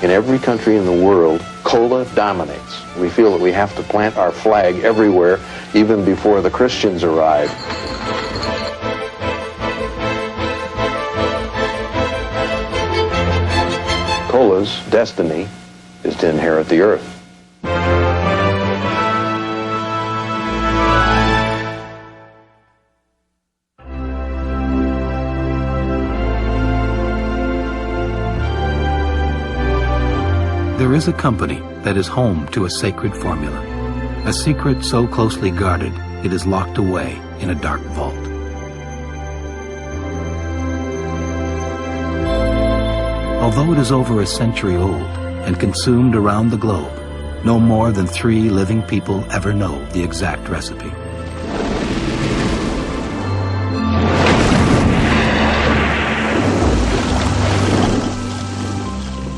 In every country in the world, cola dominates. We feel that we have to plant our flag everywhere, even before the Christians arrive. Cola's destiny is to inherit the earth. There is a company that is home to a sacred formula, a secret so closely guarded it is locked away in a dark vault. Although it is over a century old and consumed around the globe, no more than 3 living people ever know the exact recipe.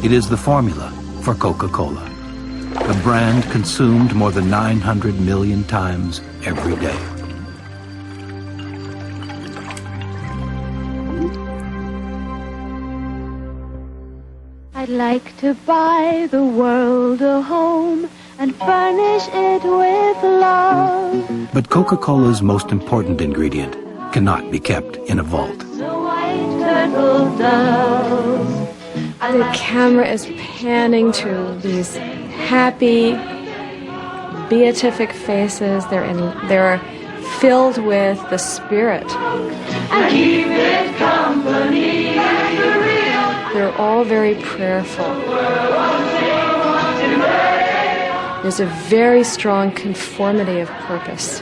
It is the formula for Coca-Cola, a brand consumed more than 900 million times every day. I'd like to buy the world a home and furnish it with love. But Coca-Cola's most important ingredient cannot be kept in a vault. So white turtle doves. The camera is panning to these happy, beatific faces. They're filled with the spirit. And keep it company. They're all very prayerful. There's a very strong conformity of purpose.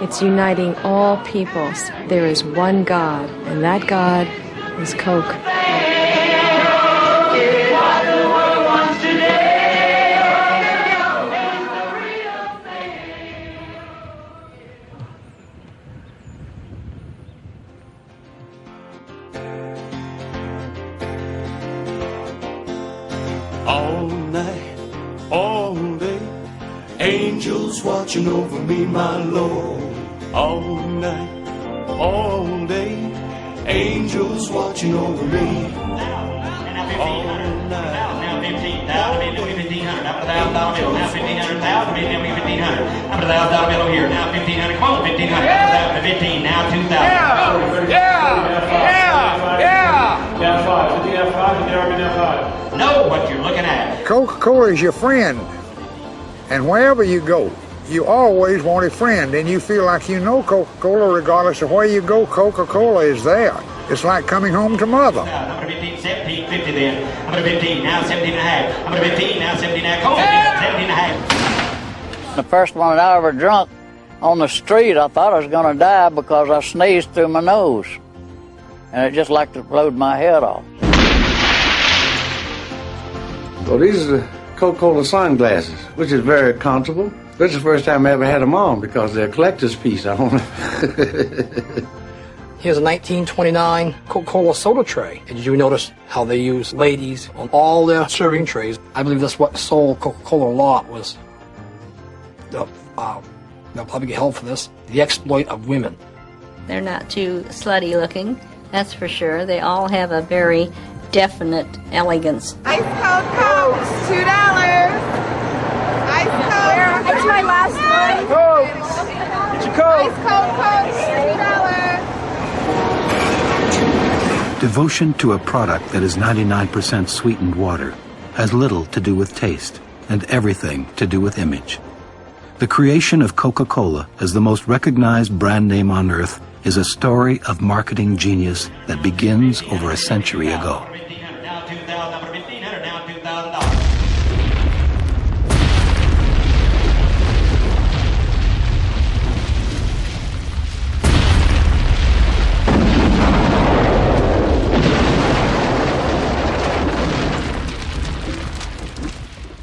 It's uniting all peoples. There is one God, and that God is Coke. All night, all day, angels watching over me, my Lord. All night, all day, angels watching over me. All night. Now 15, now 1500, now $1,000 now 1500, now 1500, now $1,000 bill here, now 1500, come on 1500, now 15, now 2000. Yeah, 5, 15 F5, 15 F5. Know what you're looking at. Coca-Cola is your friend, and wherever you go, you always want a friend, and you feel like you know Coca-Cola regardless of where you go. Coca-Cola is there. It's like coming home to mother. I'm going to 15, 17, 50 then. I'm going to 15, now 17 and a half. I'm going to 15, now 17 and a half. Come on, 17 and a half. The first one that I ever drunk on the street, I thought I was going to die because I sneezed through my nose. And it just like to blowed my head off. Well, these are the Coca-Cola sunglasses, which is very comfortable. This is the first time I ever had them on because they're a collector's piece. I don't know. Here's a 1929 Coca-Cola soda tray. And did you notice how they use ladies on all their serving trays? I believe that's what sold Coca-Cola a lot was, they'll probably get held for this, the exploit of women. They're not too slutty looking, that's for sure. They all have a very definite elegance. Ice cold Cokes, $2. Ice cold. That's my last one. Coke. It's a Coke. Ice cold Cokes, $2. Devotion to a product that is 99% sweetened water has little to do with taste and everything to do with image. The creation of Coca-Cola as the most recognized brand name on earth is a story of marketing genius that begins over a century ago.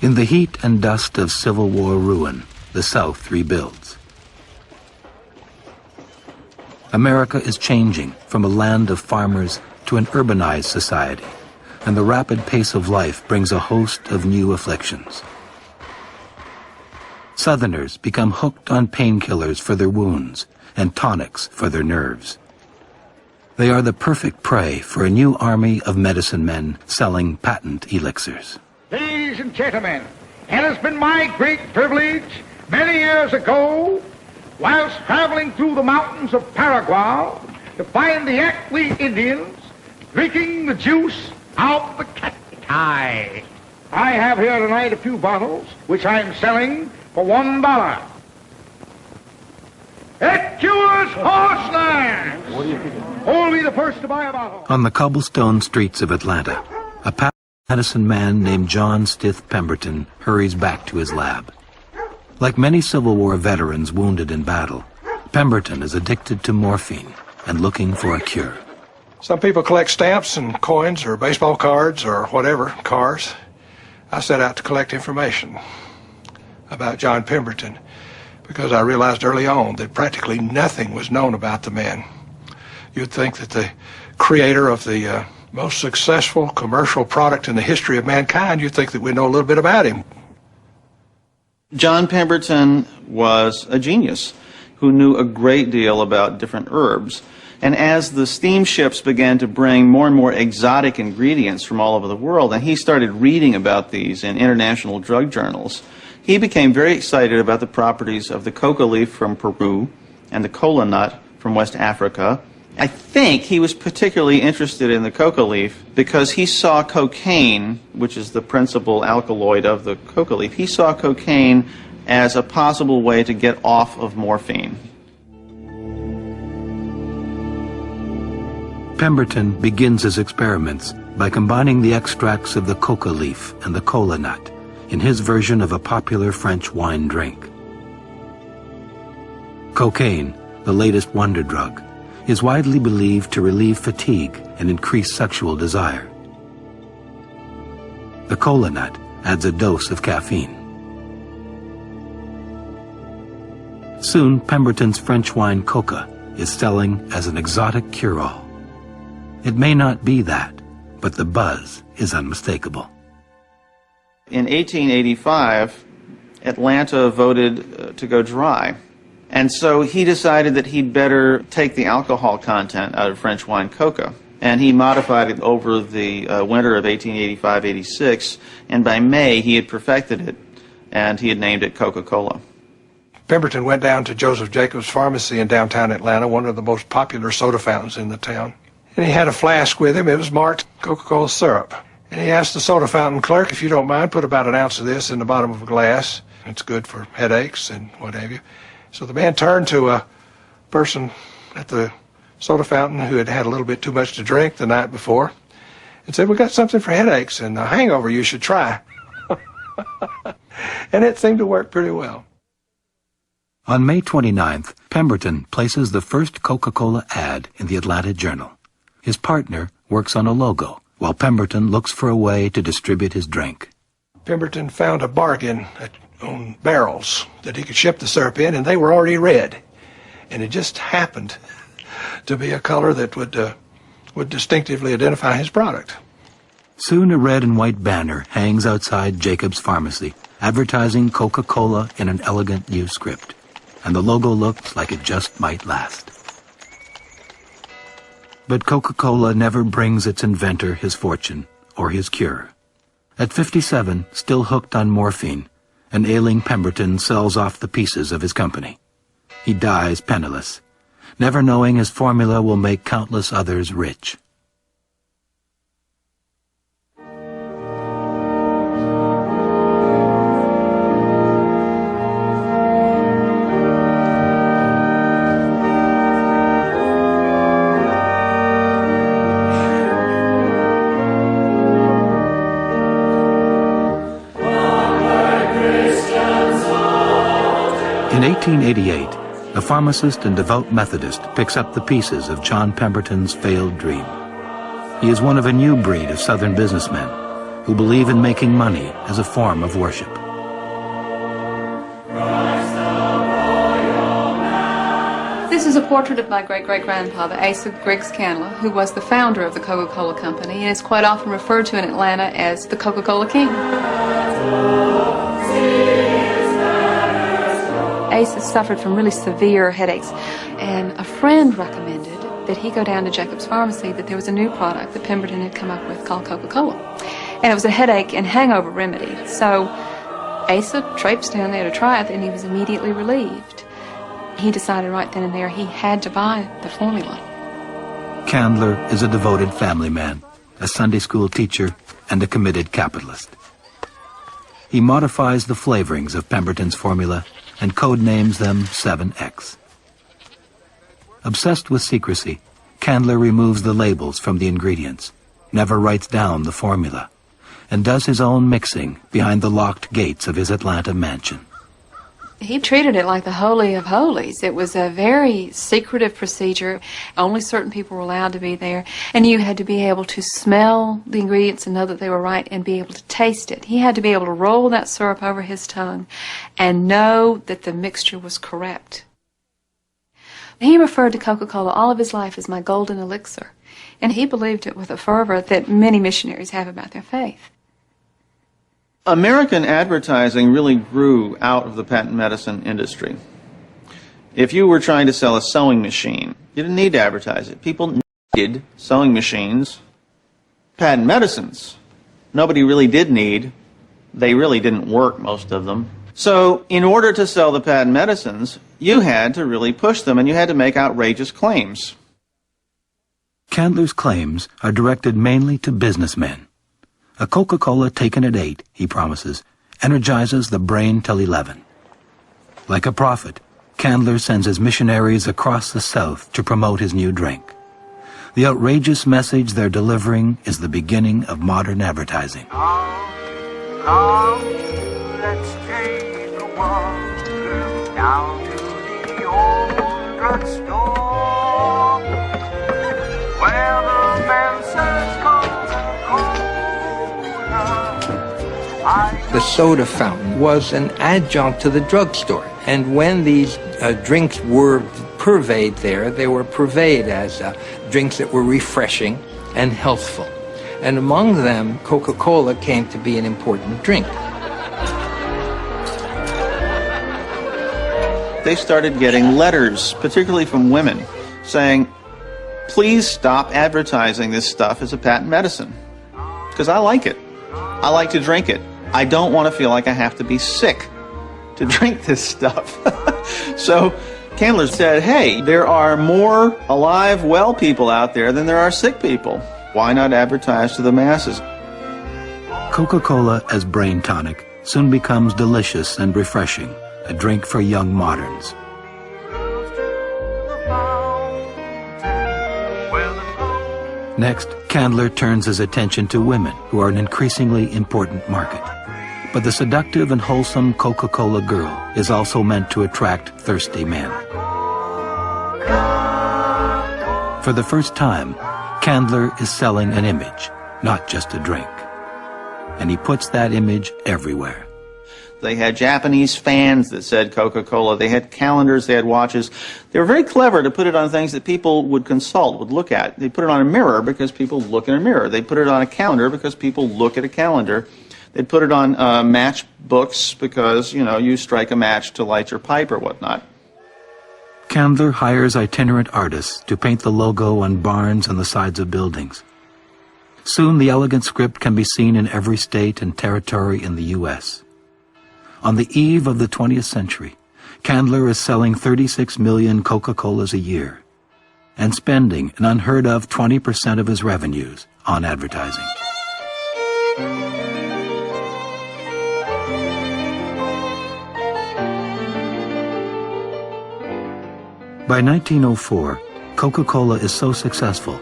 In the heat and dust of Civil War ruin, the South rebuilds. America is changing from a land of farmers to an urbanized society, and the rapid pace of life brings a host of new afflictions. Southerners become hooked on painkillers for their wounds and tonics for their nerves. They are the perfect prey for a new army of medicine men selling patent elixirs. Ladies and gentlemen, it has been my great privilege many years ago, whilst traveling through the mountains of Paraguay, to find the Ackley Indians drinking the juice out of the cacti. I have here tonight a few bottles, which I am selling for $1. It cures horseless! What do you think? Only the first to buy a bottle. On the cobblestone streets of Atlanta, a patent medicine man named John Stith Pemberton hurries back to his lab. Like many Civil War veterans wounded in battle, Pemberton is addicted to morphine and looking for a cure. Some people collect stamps and coins or baseball cards or whatever, cars. I set out to collect information about John Pemberton because I realized early on that practically nothing was known about the man. You'd think that the creator of the most successful commercial product in the history of mankind, you'd think that we know a little bit about him. John Pemberton was a genius who knew a great deal about different herbs. And as the steamships began to bring more and more exotic ingredients from all over the world, and he started reading about these in international drug journals, he became very excited about the properties of the coca leaf from Peru and the cola nut from West Africa. I think he was particularly interested in the coca leaf because he saw cocaine, which is the principal alkaloid of the coca leaf, he saw cocaine as a possible way to get off of morphine. Pemberton begins his experiments by combining the extracts of the coca leaf and the cola nut in his version of a popular French wine drink. Cocaine, the latest wonder drug, is widely believed to relieve fatigue and increase sexual desire. The cola nut adds a dose of caffeine. Soon, Pemberton's French wine coca is selling as an exotic cure-all. It may not be that, but the buzz is unmistakable. In 1885, Atlanta voted to go dry. And so he decided that he'd better take the alcohol content out of French wine coca. And he modified it over the winter of 1885-86. And by May, he had perfected it, and he had named it Coca-Cola. Pemberton went down to Joseph Jacobs Pharmacy in downtown Atlanta, one of the most popular soda fountains in the town. And he had a flask with him. It was marked Coca-Cola syrup. And he asked the soda fountain clerk, if you don't mind, put about an ounce of this in the bottom of a glass. It's good for headaches and what have you. So the man turned to a person at the soda fountain who had had a little bit too much to drink the night before and said, we got something for headaches and a hangover you should try. And it seemed to work pretty well. On May 29th, Pemberton places the first Coca-Cola ad in the Atlanta Journal. His partner works on a logo, while Pemberton looks for a way to distribute his drink. Pemberton found a bargain on barrels that he could ship the syrup in, and they were already red. And it just happened to be a color that would distinctively identify his product. Soon a red and white banner hangs outside Jacobs Pharmacy, advertising Coca-Cola in an elegant new script. And the logo looks like it just might last. But Coca-Cola never brings its inventor his fortune or his cure. At 57, still hooked on morphine, an ailing Pemberton sells off the pieces of his company. He dies penniless, never knowing his formula will make countless others rich. In 1888, a pharmacist and devout Methodist picks up the pieces of John Pemberton's failed dream. He is one of a new breed of Southern businessmen who believe in making money as a form of worship. This is a portrait of my great-great-grandfather, Asa Griggs Candler, who was the founder of the Coca-Cola Company and is quite often referred to in Atlanta as the Coca-Cola King. Asa suffered from really severe headaches, and a friend recommended that he go down to Jacob's Pharmacy that there was a new product that Pemberton had come up with called Coca-Cola. And it was a headache and hangover remedy. So Asa traipsed down there to try it, and he was immediately relieved. He decided right then and there he had to buy the formula. Candler is a devoted family man, a Sunday school teacher, and a committed capitalist. He modifies the flavorings of Pemberton's formula and codenames them 7X. Obsessed with secrecy, Candler removes the labels from the ingredients, never writes down the formula, and does his own mixing behind the locked gates of his Atlanta mansion. He treated it like the Holy of Holies. It was a very secretive procedure. Only certain people were allowed to be there. And you had to be able to smell the ingredients and know that they were right and be able to taste it. He had to be able to roll that syrup over his tongue and know that the mixture was correct. He referred to Coca-Cola all of his life as my golden elixir. And he believed it with a fervor that many missionaries have about their faith. American advertising really grew out of the patent medicine industry. If you were trying to sell a sewing machine, you didn't need to advertise it. People needed sewing machines. Patent medicines, nobody really did need. They really didn't work, most of them. So in order to sell the patent medicines, you had to really push them, and you had to make outrageous claims. Candler's claims are directed mainly to businessmen. A Coca-Cola taken at 8, he promises, energizes the brain till 11. Like a prophet, Candler sends his missionaries across the South to promote his new drink. The outrageous message they're delivering is the beginning of modern advertising. Come, let's take a walk down to the old drugstore, where the man says Coca-Cola. The soda fountain was an adjunct to the drugstore, and when these drinks were purveyed there, they were purveyed as drinks that were refreshing and healthful. And among them, Coca-Cola came to be an important drink. They started getting letters, particularly from women, saying, please stop advertising this stuff as a patent medicine, because I like it. I like to drink it. I don't want to feel like I have to be sick to drink this stuff. So Candler said, hey, there are more alive, well people out there than there are sick people. Why not advertise to the masses? Coca-Cola as brain tonic soon becomes delicious and refreshing, a drink for young moderns. Next, Candler turns his attention to women, who are an increasingly important market. But the seductive and wholesome Coca-Cola girl is also meant to attract thirsty men. For the first time, Candler is selling an image, not just a drink. And he puts that image everywhere. They had Japanese fans that said Coca-Cola. They had calendars, they had watches. They were very clever to put it on things that people would consult, would look at. They put it on a mirror because people look in a mirror. They put it on a calendar because people look at a calendar. They'd put it on matchbooks because, you know, you strike a match to light your pipe or whatnot. Candler hires itinerant artists to paint the logo on barns and the sides of buildings. Soon the elegant script can be seen in every state and territory in the U.S. On the eve of the 20th century, Candler is selling 36 million Coca-Colas a year and spending an unheard of 20% of his revenues on advertising. By 1904, Coca-Cola is so successful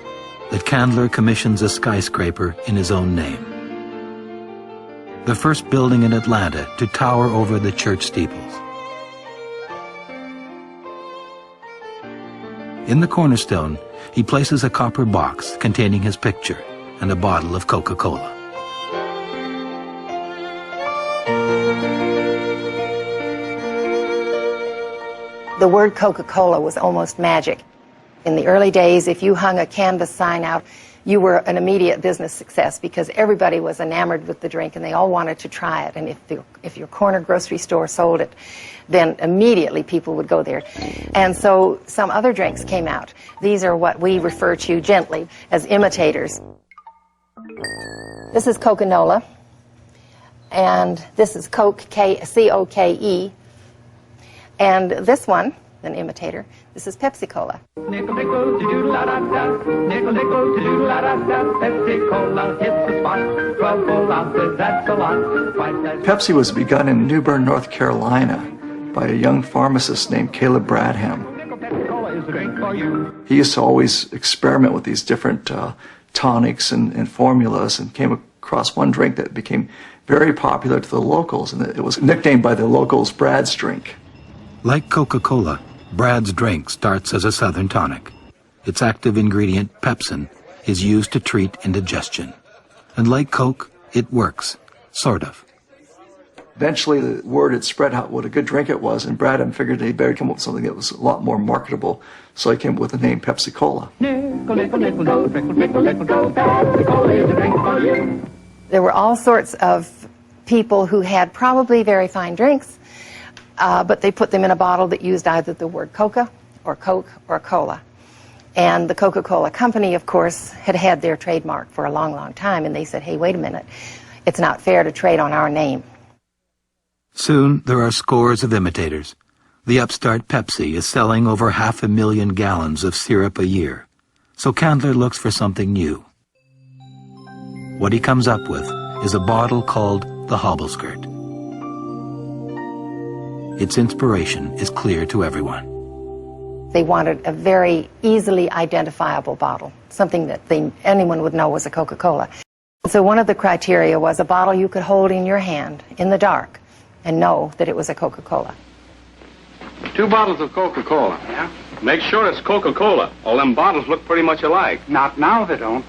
that Candler commissions a skyscraper in his own name. The first building in Atlanta to tower over the church steeples. In the cornerstone, he places a copper box containing his picture and a bottle of Coca-Cola. The word Coca-Cola was almost magic. In the early days, if you hung a canvas sign out you were an immediate business success because everybody was enamored with the drink and they all wanted to try it. And if your corner grocery store sold it, then immediately people would go there. And so some other drinks came out. These are what we refer to gently as imitators. This is Coca-Cola, and this is Coke, C-O-K-E, and this one, an imitator, this is Pepsi-Cola. Pepsi was begun in New Bern, North Carolina by a young pharmacist named Caleb Bradham. He used to always experiment with these different tonics and formulas, and came across one drink that became very popular to the locals, and it was nicknamed by the locals Brad's drink. Like Coca-Cola, Brad's drink starts as a southern tonic. Its active ingredient, pepsin, is used to treat indigestion. And like Coke, it works, sort of. Eventually, the word had spread out what a good drink it was, and Bradham figured he better come up with something that was a lot more marketable, so he came up with the name Pepsi-Cola. There were all sorts of people who had probably very fine drinks, but they put them in a bottle that used either the word Coca or Coke or Cola. And the Coca-Cola Company, of course, had had their trademark for a long, long time, and they said, hey, wait a minute, it's not fair to trade on our name. Soon, there are scores of imitators. The upstart Pepsi is selling over 500,000 gallons of syrup a year. So Candler looks for something new. What he comes up with is a bottle called the Hobbleskirt. Its inspiration is clear to everyone. They wanted a very easily identifiable bottle, something that anyone would know was a Coca-Cola. So one of the criteria was a bottle you could hold in your hand in the dark and know that it was a Coca-Cola. 2 bottles of Coca-Cola. Yeah? Make sure it's Coca-Cola. All them bottles look pretty much alike. Not now, they don't.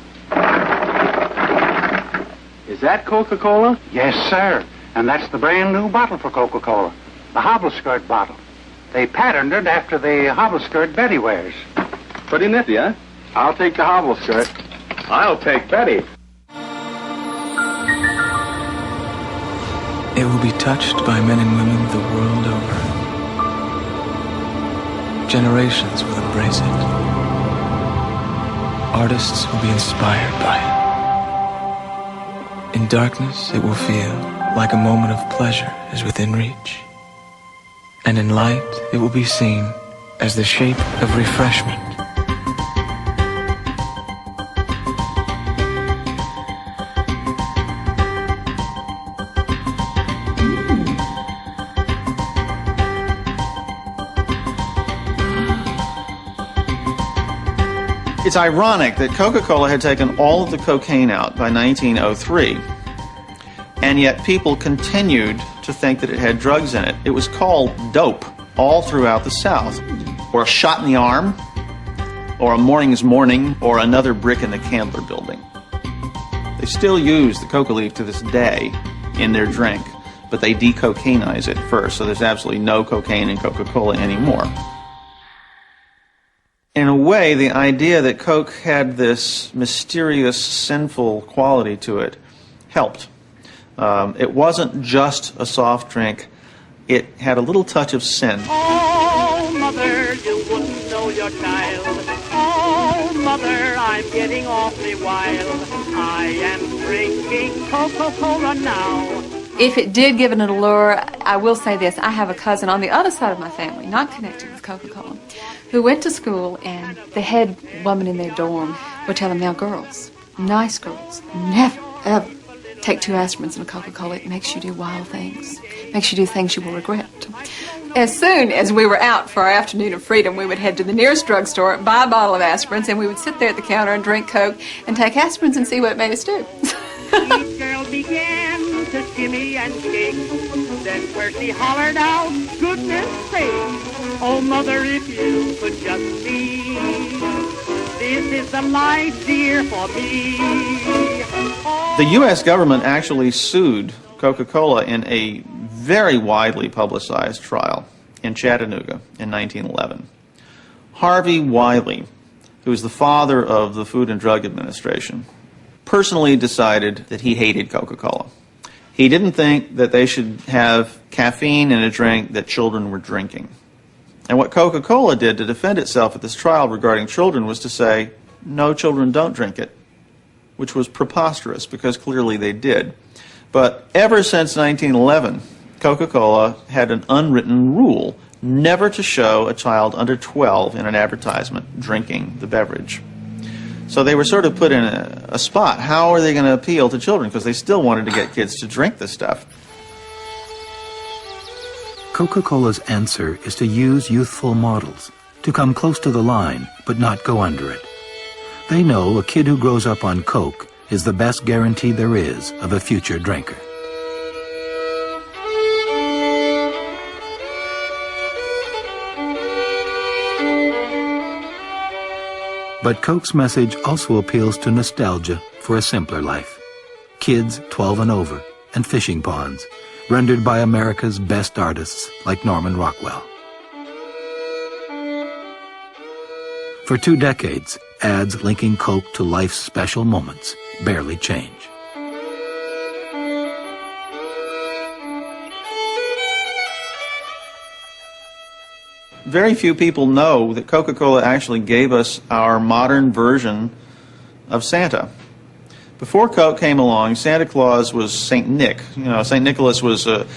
Is that Coca-Cola? Yes, sir. And that's the brand new bottle for Coca-Cola. The Hobbleskirt bottle. They patterned it after the Hobbleskirt Betty wears. Pretty nifty, huh? I'll take the Hobbleskirt. I'll take Betty. It will be touched by men and women the world over. Generations will embrace it. Artists will be inspired by it. In darkness, it will feel like a moment of pleasure is within reach. And in light, it will be seen as the shape of refreshment. It's ironic that Coca-Cola had taken all of the cocaine out by 1903, and yet people continued to think that it had drugs in it. It was called dope all throughout the South, or a shot in the arm, or a morning's morning, or another brick in the Candler building. They still use the coca leaf to this day in their drink, but they decocainize it first, so there's absolutely no cocaine in Coca-Cola anymore. In a way, the idea that Coke had this mysterious, sinful quality to it helped. It wasn't just a soft drink. It had a little touch of sin. Oh, mother, you wouldn't know your child. Oh, mother, I'm getting awfully wild. I am drinking Coca-Cola now. If it did give it an allure, I will say this. I have a cousin on the other side of my family, not connected with Coca-Cola, who went to school, and the head woman in their dorm would tell them, now girls, nice girls, never, ever take 2 aspirins and a Coca-Cola. It makes you do wild things. It makes you do things you will regret. As soon as we were out for our afternoon of freedom, we would head to the nearest drugstore, buy a bottle of aspirins, and we would sit there at the counter and drink Coke and take aspirins and see what it made us do. Each girl began to shimmy and shake. Then Percy hollered out, goodness sake. Oh, mother, if you could just see. This is the life, dear, for me. The U.S. government actually sued Coca-Cola in a very widely publicized trial in Chattanooga in 1911. Harvey Wiley, who was the father of the Food and Drug Administration, personally decided that he hated Coca-Cola. He didn't think that they should have caffeine in a drink that children were drinking. And what Coca-Cola did to defend itself at this trial regarding children was to say, no, children don't drink it, which was preposterous because clearly they did. But ever since 1911, Coca-Cola had an unwritten rule never to show a child under 12 in an advertisement drinking the beverage. So they were sort of put in a spot. How are they going to appeal to children? Because they still wanted to get kids to drink this stuff. Coca-Cola's answer is to use youthful models, to come close to the line, but not go under it. They know a kid who grows up on Coke is the best guarantee there is of a future drinker. But Coke's message also appeals to nostalgia for a simpler life. Kids 12 and over, and fishing ponds, rendered by America's best artists like Norman Rockwell. For 2 decades, ads linking Coke to life's special moments barely change. Very few people know that Coca-Cola actually gave us our modern version of Santa. Before Coke came along, Santa Claus was St. Nick. You know, St. Nicholas was a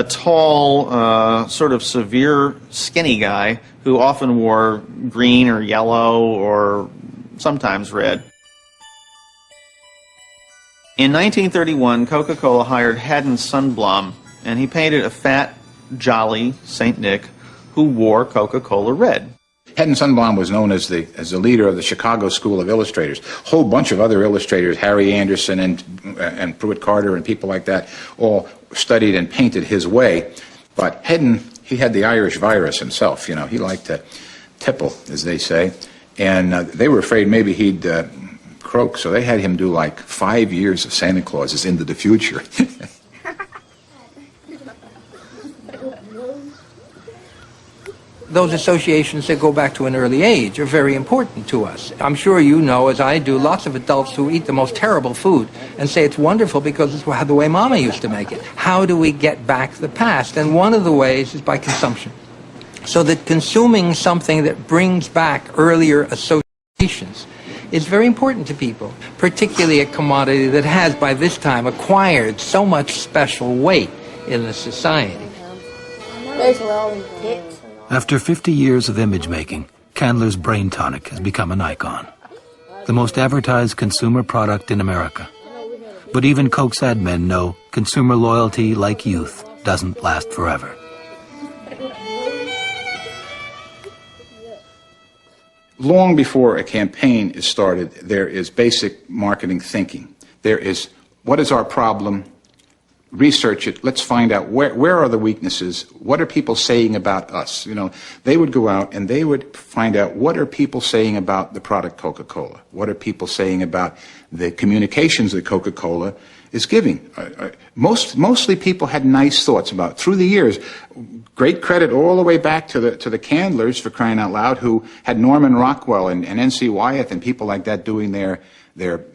tall, sort of severe, skinny guy who often wore green or yellow or sometimes red. In 1931, Coca-Cola hired Haddon Sundblom, and he painted a fat, jolly St. Nick who wore Coca-Cola red. Haddon Sundblom was known as the leader of the Chicago School of Illustrators. A whole bunch of other illustrators, Harry Anderson and Pruitt Carter and people like that, all studied and painted his way. But Haddon, he had the Irish virus himself. You know, he liked to tipple, as they say, and they were afraid maybe he'd croak, so they had him do like 5 years of Santa Clauses into the future. Those associations that go back to an early age are very important to us. I'm sure you know, as I do, lots of adults who eat the most terrible food and say it's wonderful because it's the way Mama used to make it. How do we get back the past? And one of the ways is by consumption. So that consuming something that brings back earlier associations is very important to people, particularly a commodity that has, by this time, acquired so much special weight in the society. After 50 years of image making, Candler's Brain Tonic has become an icon. The most advertised consumer product in America. But even Coke's ad men know consumer loyalty, like youth, doesn't last forever. Long before a campaign is started, there is basic marketing thinking. There is, what is our problem? Research it. Let's find out where are the weaknesses. What are people saying about us? You know, they would go out and they would find out what are people saying about the product Coca-Cola. What are people saying about the communications that Coca-Cola is giving? Mostly people had nice thoughts about it. Through the years. Great credit all the way back to the Candlers, for crying out loud, who had Norman Rockwell and N.C. Wyeth and people like that doing their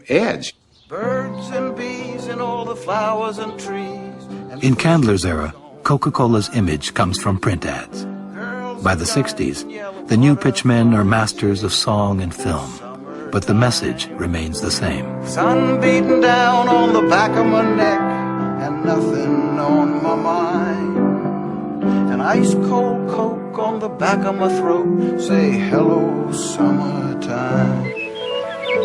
ads. Birds and bees and all the flowers and trees. In Candler's era, Coca-Cola's image comes from print ads. By the 60s, the new pitchmen are masters of song and film, but the message remains the same. Sun beating down on the back of my neck and nothing on my mind. An ice cold Coke on the back of my throat, say hello summertime.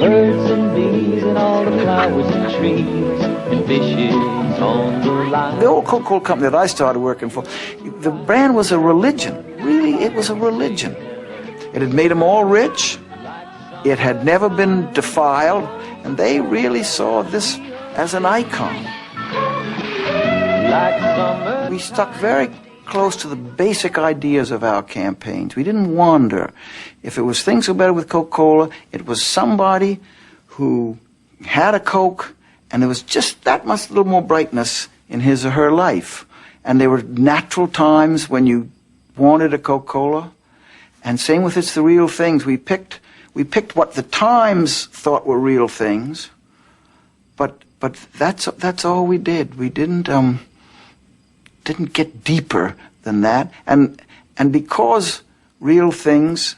Birds and bees and all the flowers and trees and fishes on the line. The old Coca-Cola company that I started working for, the brand was a religion. Really, it was a religion. It had made them all rich. It had never been defiled, and they really saw this as an icon. We stuck very close to the basic ideas of our campaigns. We didn't wander. If it was things were better with Coca-Cola, it was somebody who had a Coke, and there was just that much little more brightness in his or her life. And there were natural times when you wanted a Coca-Cola. And same with It's the Real Things. We picked We picked what the Times thought were real things, but that's all we did. We didn't get deeper than that, and because real things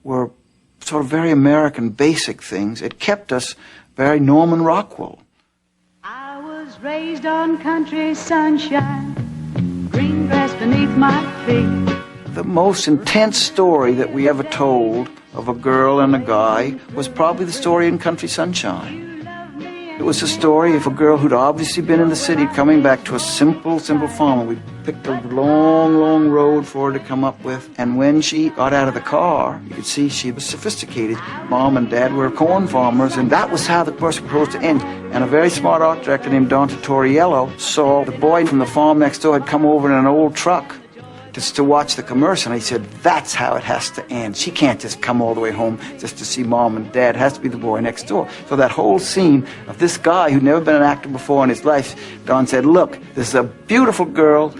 were sort of very American, basic things, it kept us very Norman Rockwell. I was raised on country sunshine, green grass beneath my feet. The most intense story that we ever told of a girl and a guy was probably the story in Country Sunshine. It was a story of a girl who'd obviously been in the city coming back to a simple farm. And we picked a long road for her to come up with. And when she got out of the car, you could see she was sophisticated. Mom and Dad were corn farmers, and that was how the course was supposed to end. And a very smart art director named Don Torriello saw the boy from the farm next door had come over in an old truck to watch the commercial, and he said, that's how it has to end. She can't just come all the way home just to see Mom and Dad. It has to be the boy next door. So that whole scene of this guy who'd never been an actor before in his life, Don said, look, this is a beautiful girl.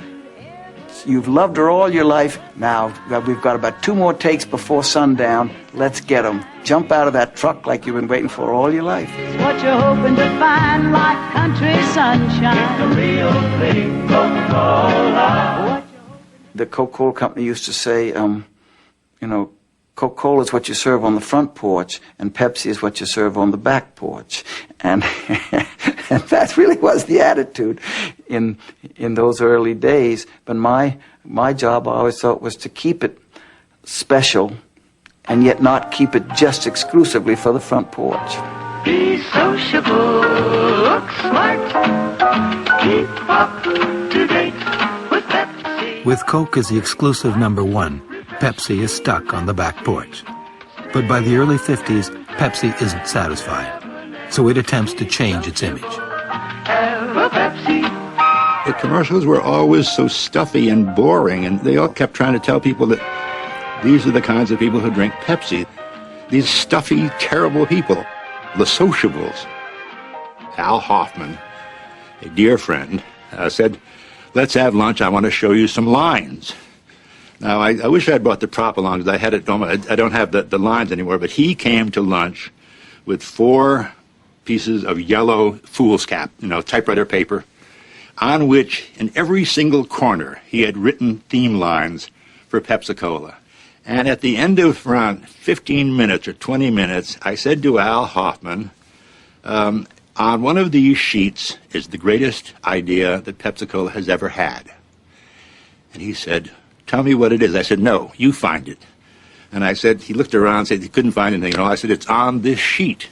You've loved her all your life. Now, we've got about 2 more takes before sundown. Let's get them. Jump out of that truck like you've been waiting for all your life. What you're hoping to find like country sunshine. The real thing, Coca-Cola. The Coca-Cola company used to say, Coca-Cola is what you serve on the front porch, and Pepsi is what you serve on the back porch. And, and that really was the attitude in those early days. But my job, I always thought, was to keep it special and yet not keep it just exclusively for the front porch. Be sociable, look smart, keep up to date with Pepsi. With Coke as the exclusive #1, Pepsi is stuck on the back porch. But by the early 50s, Pepsi isn't satisfied, so it attempts to change its image. The commercials were always so stuffy and boring, and they all kept trying to tell people that these are the kinds of people who drink Pepsi. These stuffy, terrible people, the sociables. Al Hoffman, a dear friend, said, let's have lunch, I want to show you some lines. Now, I wish I had brought the prop along, because I had it, I don't have the lines anymore, but he came to lunch with 4 pieces of yellow foolscap, typewriter paper, on which, in every single corner, he had written theme lines for Pepsi-Cola. And at the end of around 15 minutes or 20 minutes, I said to Al Hoffman, on one of these sheets is the greatest idea that Pepsi-Cola has ever had. And he said, tell me what it is. I said, no, you find it. And I said, he looked around and said he couldn't find anything. I said, it's on this sheet.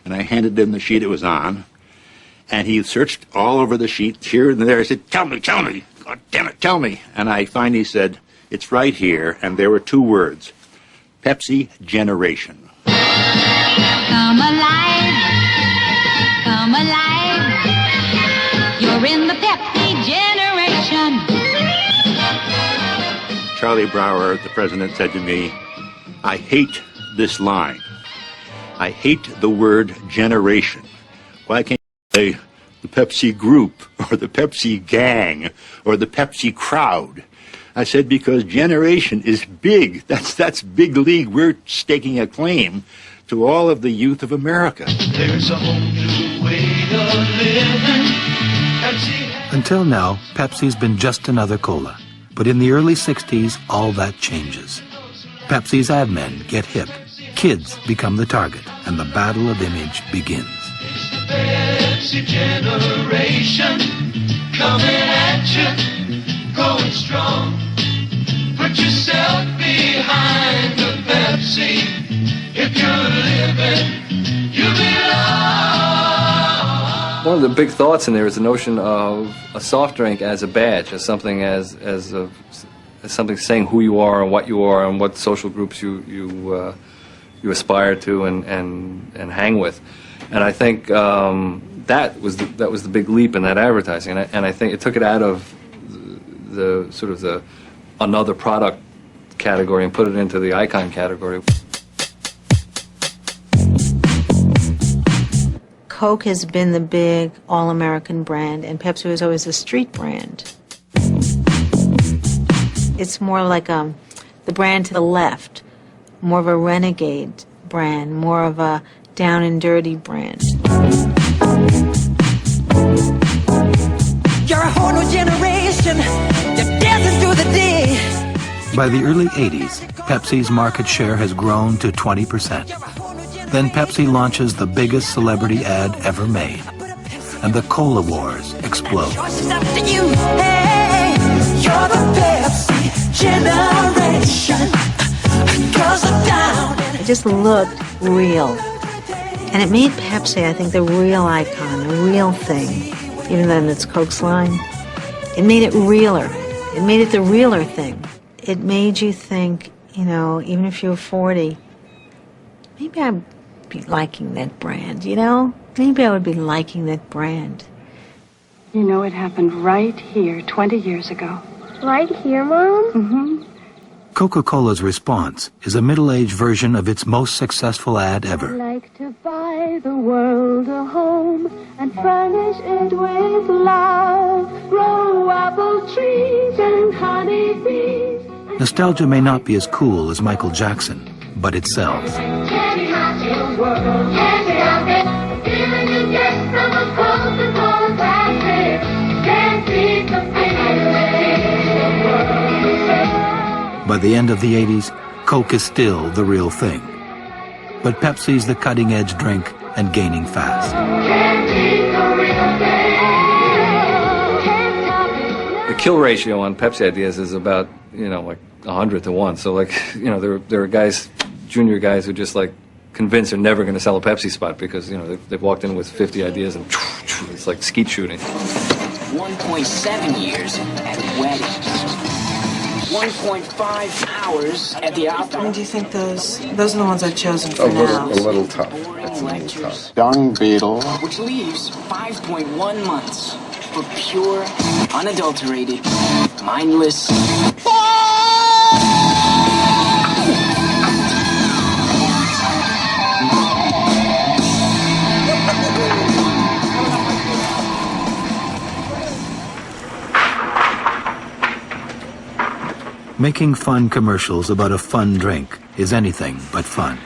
And I handed him the sheet it was on. And he searched all over the sheet, here and there. I said, tell me. God damn it, tell me. And I finally said, it's right here. And there were 2 words, Pepsi Generation. Come alive. Come alive. You're in the Pepsi generation. Charlie Brower, the president, said to me, I hate this line. I hate the word generation. Why can't you say the Pepsi group or the Pepsi gang or the Pepsi crowd? I said, because generation is big. That's big league. We're staking a claim to all of the youth of America. There's a whole new way of living. Until now, Pepsi's been just another cola. But in the early 60s, all that changes. Pepsi's ad men get hip. Kids become the target, and the battle of image begins. It's the Pepsi generation coming at you, going strong. Put yourself behind the Pepsi. If you're living, you belong. One of the big thoughts in there is the notion of a soft drink as a badge, as something as something saying who you are and what social groups you aspire to and hang with. And I think that was the big leap in that advertising, and I think it took it out of the sort of the another product category and put it into the icon category. Coke has been the big all-American brand, and Pepsi was always a street brand. It's more like the brand to the left more of a renegade brand, more of a down and dirty brand. You're a whole new generation. You're dancing through the day. By the early 80s, Pepsi's market share has grown to 20%. Then Pepsi launches the biggest celebrity ad ever made, and the Cola Wars explode. You, hey, you're the Pepsi generation. Girls are down. It just looked real. And it made Pepsi, I think, the real icon, the real thing, even though it's Coke's line. It made it realer. It made it the realer thing. It made you think, you know, even if you were 40, maybe I'd be liking that brand, you know? Maybe I would be liking that brand. You know, it happened right here 20 years ago. Right here, Mom? Mm-hmm. Coca-Cola's response is a middle-aged version of its most successful ad ever. I like to buy the world a home and furnish it with love. Grow apple trees and honey bees. Nostalgia may not be as cool as Michael Jackson, but it sells. Candy hot in world, candy out there. The feeling you get from a Coca-Cola classic. Can't beat the feeling the world. By the end of the 80s, Coke is still the real thing. But Pepsi's the cutting-edge drink and gaining fast. The kill ratio on Pepsi ideas is about, you know, like 100 to 1. So, like, you know, there are guys, junior guys, who just, like, convinced they're never going to sell a Pepsi spot because, you know, they've walked in with 50 ideas and it's like skeet shooting. 1.7 years at weddings. 1.5 hours at the opera. Do you think those are the ones I've chosen for now? A little tough. It's a little tough. Dung beetle. Which leaves 5.1 months for pure, unadulterated, mindless... Making fun commercials about a fun drink is anything but fun.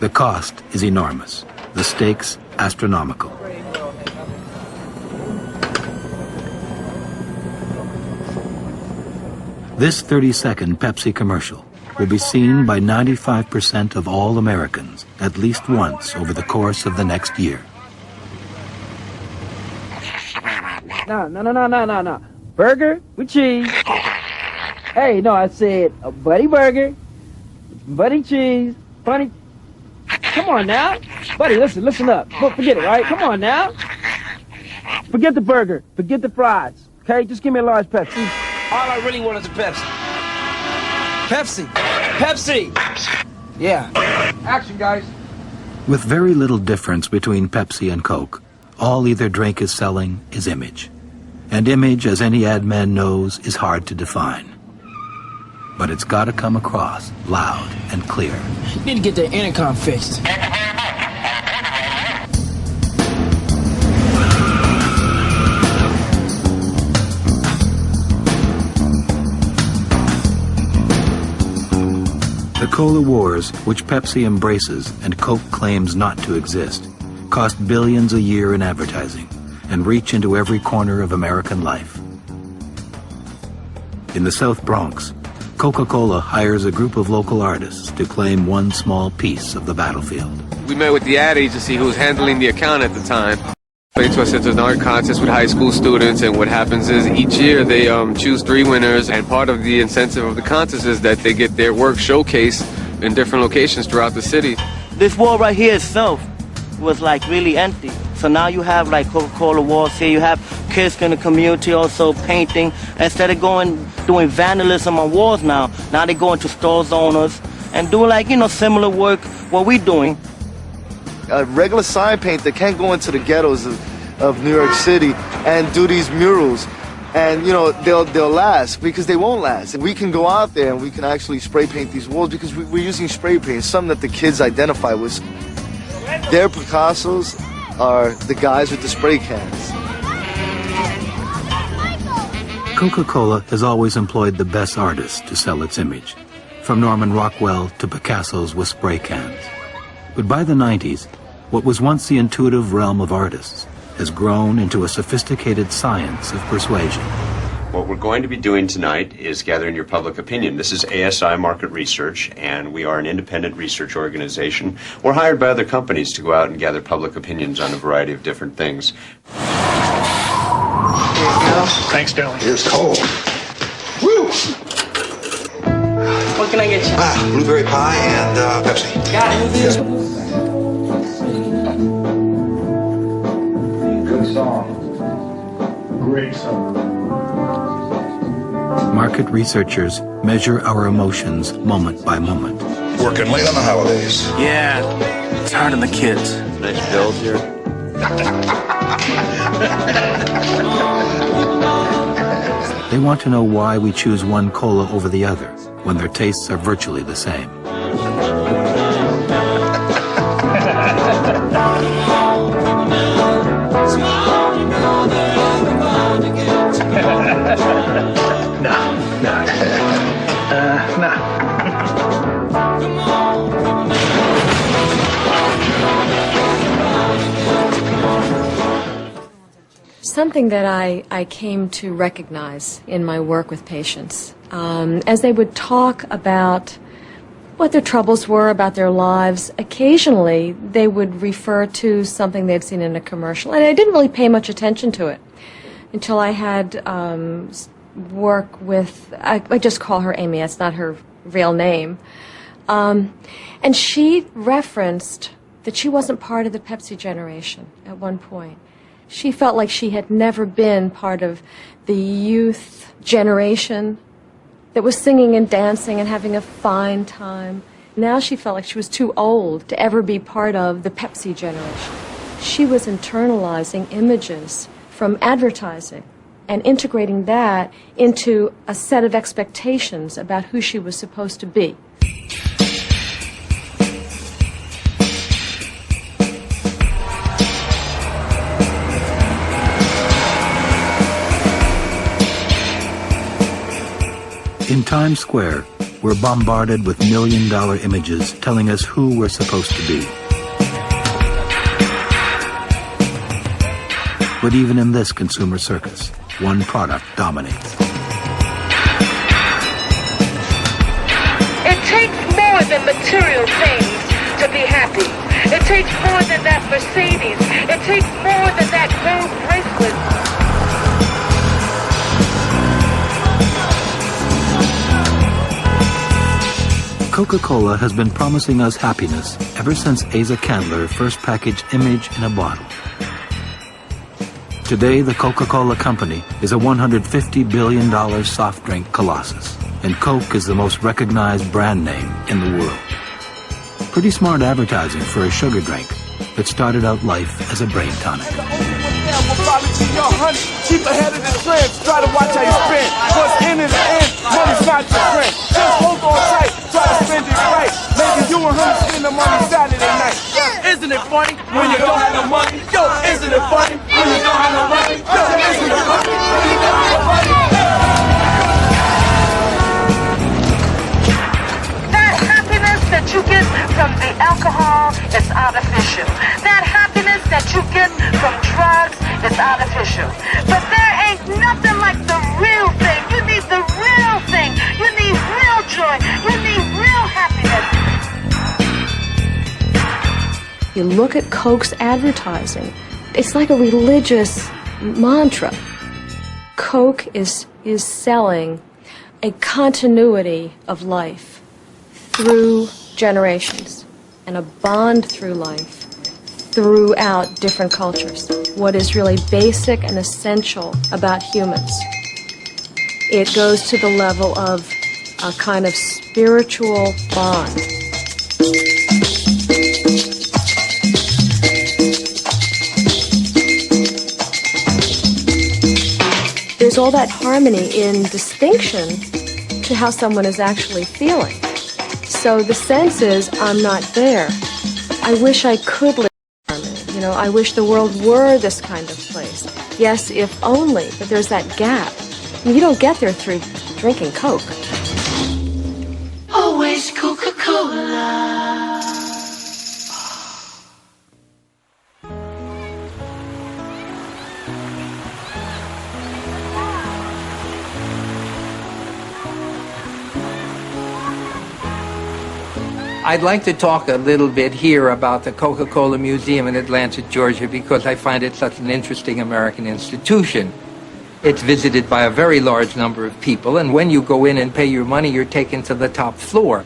The cost is enormous, the stakes astronomical. This 30-second Pepsi commercial will be seen by 95% of all Americans at least once over the course of the next year. No. Burger with cheese. Hey, no, I said a buddy burger, buddy cheese, funny. Come on now. Buddy, listen up. Forget it, right? Come on now. Forget the burger. Forget the fries. Okay, just give me a large Pepsi. All I really want is a Pepsi. Pepsi. Yeah. Action, guys. With very little difference between Pepsi and Coke, all either drink is selling is image. And image, as any ad man knows, is hard to define. But it's got to come across loud and clear. Need to get the intercom fixed. The Cola Wars, which Pepsi embraces and Coke claims not to exist, cost billions a year in advertising and reach into every corner of American life. In the South Bronx, Coca-Cola hires a group of local artists to claim one small piece of the battlefield. We met with the ad agency who was handling the account at the time. They to us it's an art contest with high school students, and what happens is each year they choose 3 winners, and part of the incentive of the contest is that they get their work showcased in different locations throughout the city. This wall right here itself was like really empty. So now you have like Coca-Cola walls here, you have kids in the community also painting. Instead of doing vandalism on walls now they go into stores owners and do like, you know, similar work what we're doing. A regular sign painter can't go into the ghettos of New York City and do these murals. And, you know, they'll last because they won't last. And we can go out there and we can actually spray paint these walls because we're using spray paint, something that the kids identify with. Their Picassos are the guys with the spray cans. Coca-Cola has always employed the best artists to sell its image. from Norman Rockwell to Picasso's with spray cans. But by the 90s, what was once the intuitive realm of artists has grown into a sophisticated science of persuasion. What we're going to be doing tonight is gathering your public opinion. This is ASI Market Research, and we are an independent research organization. We're hired by other companies to go out and gather public opinions on a variety of different things. Here you go. Thanks, darling. It's cold. Woo! What can I get you? Blueberry pie and Pepsi. Got it. Yes. Good song. Great song. Market researchers measure our emotions moment by moment. Working late on the holidays. Yeah, it's hard on the kids. Nice bills here. They want to know why we choose one cola over the other when their tastes are virtually the same. Something that I came to recognize in my work with patients, as they would talk about what their troubles were, about their lives, occasionally they would refer to something they'd seen in a commercial, and I didn't really pay much attention to it until I had work with, I just call her Amy, that's not her real name, and she referenced that she wasn't part of the Pepsi generation at one point. She felt like she had never been part of the youth generation that was singing and dancing and having a fine time. Now she felt like she was too old to ever be part of the Pepsi generation. She was internalizing images from advertising and integrating that into a set of expectations about who she was supposed to be. In Times Square, we're bombarded with million-dollar images telling us who we're supposed to be. But even in this consumer circus, one product dominates. It takes more than material things to be happy. It takes more than that Mercedes. It takes more than that gold bracelet. Coca-Cola has been promising us happiness ever since Asa Candler first packaged Image in a bottle. Today, the Coca-Cola Company is a $150 billion soft drink colossus, and Coke is the most recognized brand name in the world. Pretty smart advertising for a sugar drink that started out life as a brain tonic. Keep ahead of the trends, try to watch how you spend. What's in is the end, money's not your friend. Just hold on tight, try to spend it right. Maybe you and him spend the money Saturday night. Isn't it funny when you don't have no money? Yo, isn't it funny when you don't have no money? Yo, isn't it funny when you don't have no money? That happiness that you get from the alcohol is artificial. That happiness that you get from drugs is artificial. But there ain't nothing like the real thing. You need the real thing. You need real joy. You need real happiness. You look at Coke's advertising, it's like a religious mantra. Coke is selling a continuity of life through generations and a bond through life throughout different cultures. What is really basic and essential about humans. It goes to the level of a kind of spiritual bond. There's all that harmony in distinction to how someone is actually feeling. So the sense is, I'm not there. I wish I could live in harmony. You know, I wish the world were this kind of place. Yes, if only, but there's that gap. I mean, you don't get there through drinking Coke. Oh, taste Coca-Cola. I'd like to talk a little bit here about the Coca-Cola Museum in Atlanta, Georgia, because I find it such an interesting American institution. It's visited by a very large number of people, and when you go in and pay your money, you're taken to the top floor.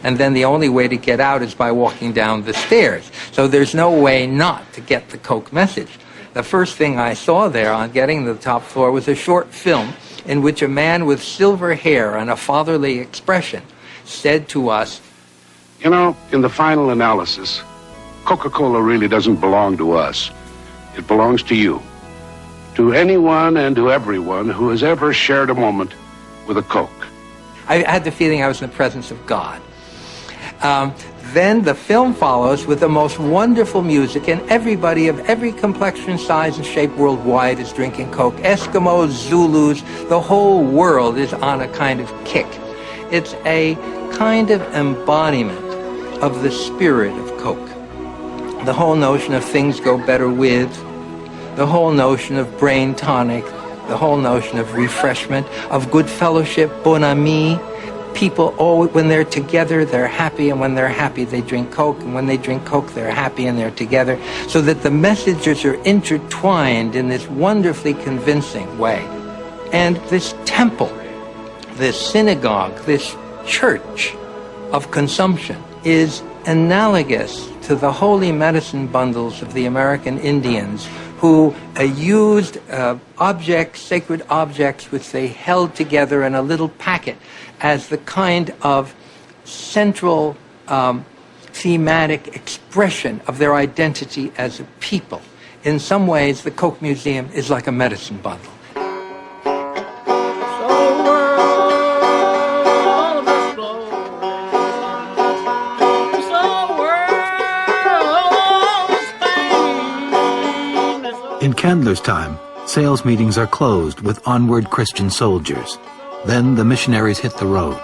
And then the only way to get out is by walking down the stairs. So there's no way not to get the Coke message. The first thing I saw there on getting to the top floor was a short film in which a man with silver hair and a fatherly expression said to us, "You know, in the final analysis, Coca-Cola really doesn't belong to us. It belongs to you. To anyone and to everyone who has ever shared a moment with a Coke." I had the feeling I was in the presence of God. Then the film follows with the most wonderful music, and everybody of every complexion, size, and shape worldwide is drinking Coke. Eskimos, Zulus, the whole world is on a kind of kick. It's a kind of embodiment of the spirit of Coke. The whole notion of things go better with, the whole notion of brain tonic, the whole notion of refreshment, of good fellowship, bon ami. People, when they're together, they're happy, and when they're happy, they drink Coke, and when they drink Coke, they're happy and they're together, so that the messages are intertwined in this wonderfully convincing way. And this temple, this synagogue, this church of consumption is analogous to the holy medicine bundles of the American Indians, who used objects, sacred objects, which they held together in a little packet as the kind of central thematic expression of their identity as a people. In some ways, the Coke Museum is like a medicine bundle. In Candler's time, sales meetings are closed with onward Christian soldiers. Then the missionaries hit the road.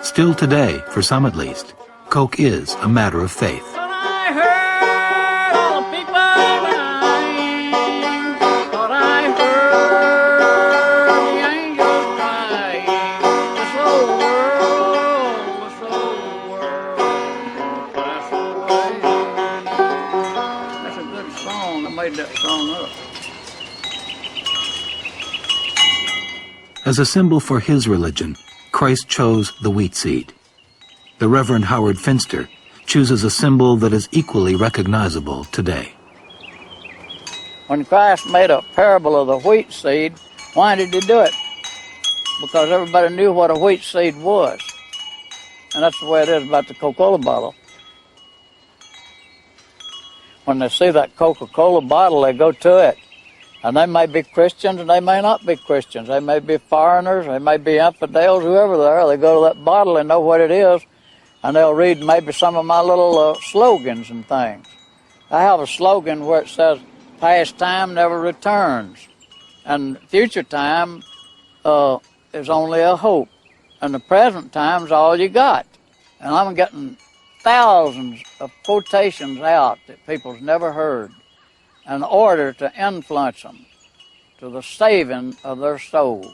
Still today, for some at least, Coke is a matter of faith. As a symbol for his religion, Christ chose the wheat seed. The Reverend Howard Finster chooses a symbol that is equally recognizable today. When Christ made a parable of the wheat seed, why did he do it? Because everybody knew what a wheat seed was. And that's the way it is about the Coca-Cola bottle. When they see that Coca-Cola bottle, they go to it. And they may be Christians and they may not be Christians. They may be foreigners, they may be infidels, whoever they are. They go to that bottle and know what it is, and they'll read maybe some of my little slogans and things. I have a slogan where it says, "Past time never returns, and future time is only a hope, and the present time's all you got." And I'm getting thousands of quotations out that people's never heard, in order to influence them to the saving of their soul.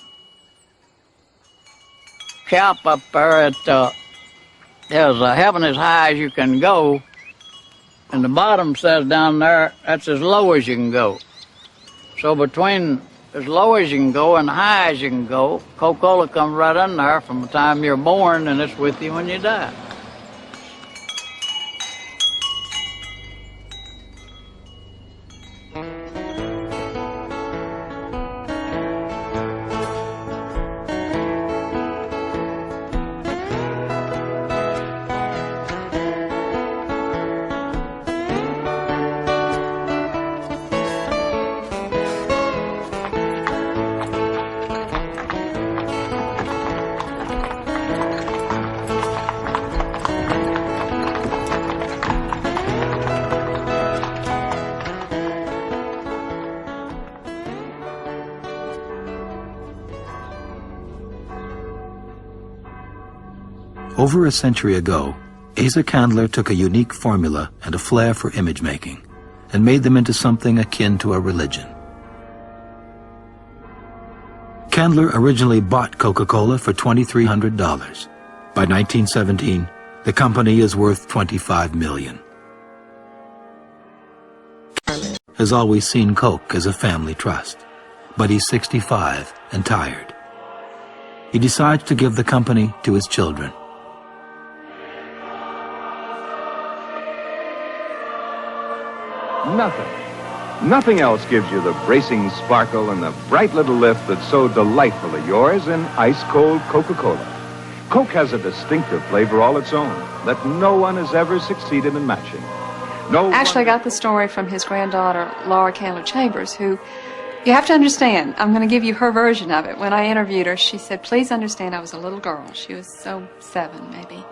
Cap up there at there's heaven as high as you can go, and the bottom says down there that's as low as you can go. So between as low as you can go and high as you can go, Coca-Cola comes right in there from the time you're born, and it's with you when you die. Over a century ago, Asa Candler took a unique formula and a flair for image making and made them into something akin to a religion. Candler originally bought Coca-Cola for $2,300. By 1917, the company is worth $25 million. Has always seen Coke as a family trust, but he's 65 and tired. He decides to give the company to his children. Nothing else gives you the bracing sparkle and the bright little lift that's so delightfully yours in ice-cold Coca-Cola. Coke has a distinctive flavor all its own that no one has ever succeeded in matching. Actually, I got the story from his granddaughter, Laura Candler Chambers, who, you have to understand, I'm going to give you her version of it. When I interviewed her, she said, please understand I was a little girl. She was 7, maybe.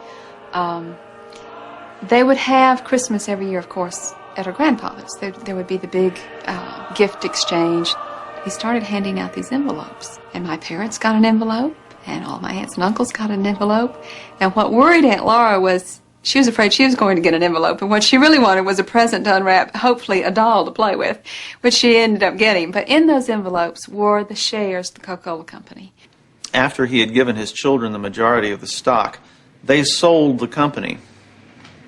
They would have Christmas every year, of course, at her grandfather's. There would be the big gift exchange. He started handing out these envelopes, and my parents got an envelope, and all my aunts and uncles got an envelope. And what worried Aunt Laura was she was afraid she was going to get an envelope, and what she really wanted was a present to unwrap, hopefully a doll to play with, which she ended up getting. But in those envelopes were the shares of the Coca-Cola Company. After he had given his children the majority of the stock, they sold the company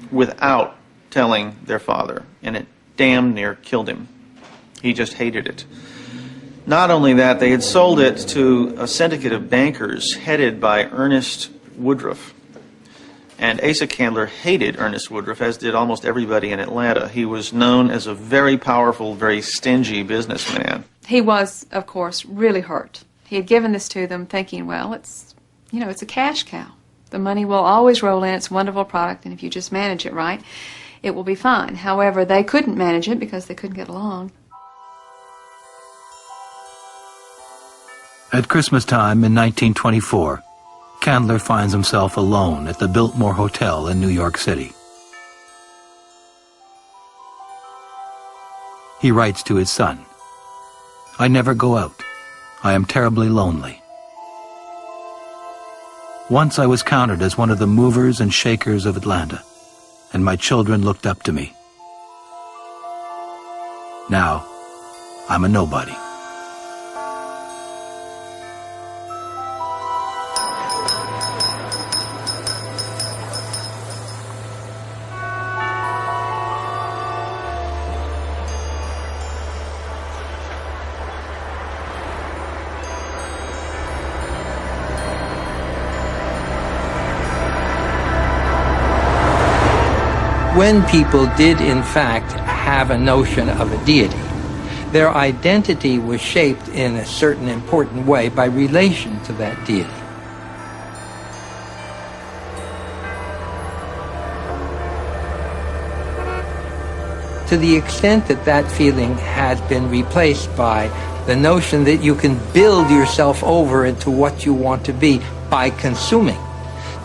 without telling their father, and it damn near killed him. He just hated it. Not only that, they had sold it to a syndicate of bankers headed by Ernest Woodruff. And Asa Candler hated Ernest Woodruff, as did almost everybody in Atlanta. He was known as a very powerful, very stingy businessman. He was, of course, really hurt. He had given this to them thinking, well, it's a cash cow. The money will always roll in. It's a wonderful product, and if you just manage it right, it will be fine. However, they couldn't manage it because they couldn't get along. At Christmas time in 1924, Candler finds himself alone at the Biltmore Hotel in New York City. He writes to his son, "I never go out. I am terribly lonely. Once I was counted as one of the movers and shakers of Atlanta, and my children looked up to me. Now, I'm a nobody." When people did, in fact, have a notion of a deity, their identity was shaped in a certain important way by relation to that deity. To the extent that that feeling has been replaced by the notion that you can build yourself over into what you want to be by consuming,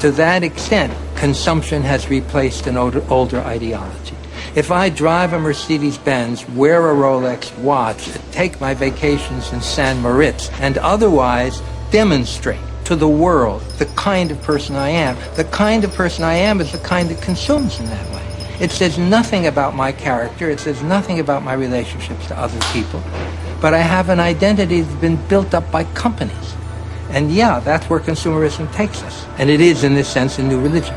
to that extent, consumption has replaced an older ideology. If I drive a Mercedes-Benz, wear a Rolex watch, take my vacations in San Moritz, and otherwise demonstrate to the world the kind of person I am, the kind of person I am is the kind that consumes in that way. It says nothing about my character, it says nothing about my relationships to other people, but I have an identity that's been built up by companies. And yeah, that's where consumerism takes us. And it is, in this sense, a new religion.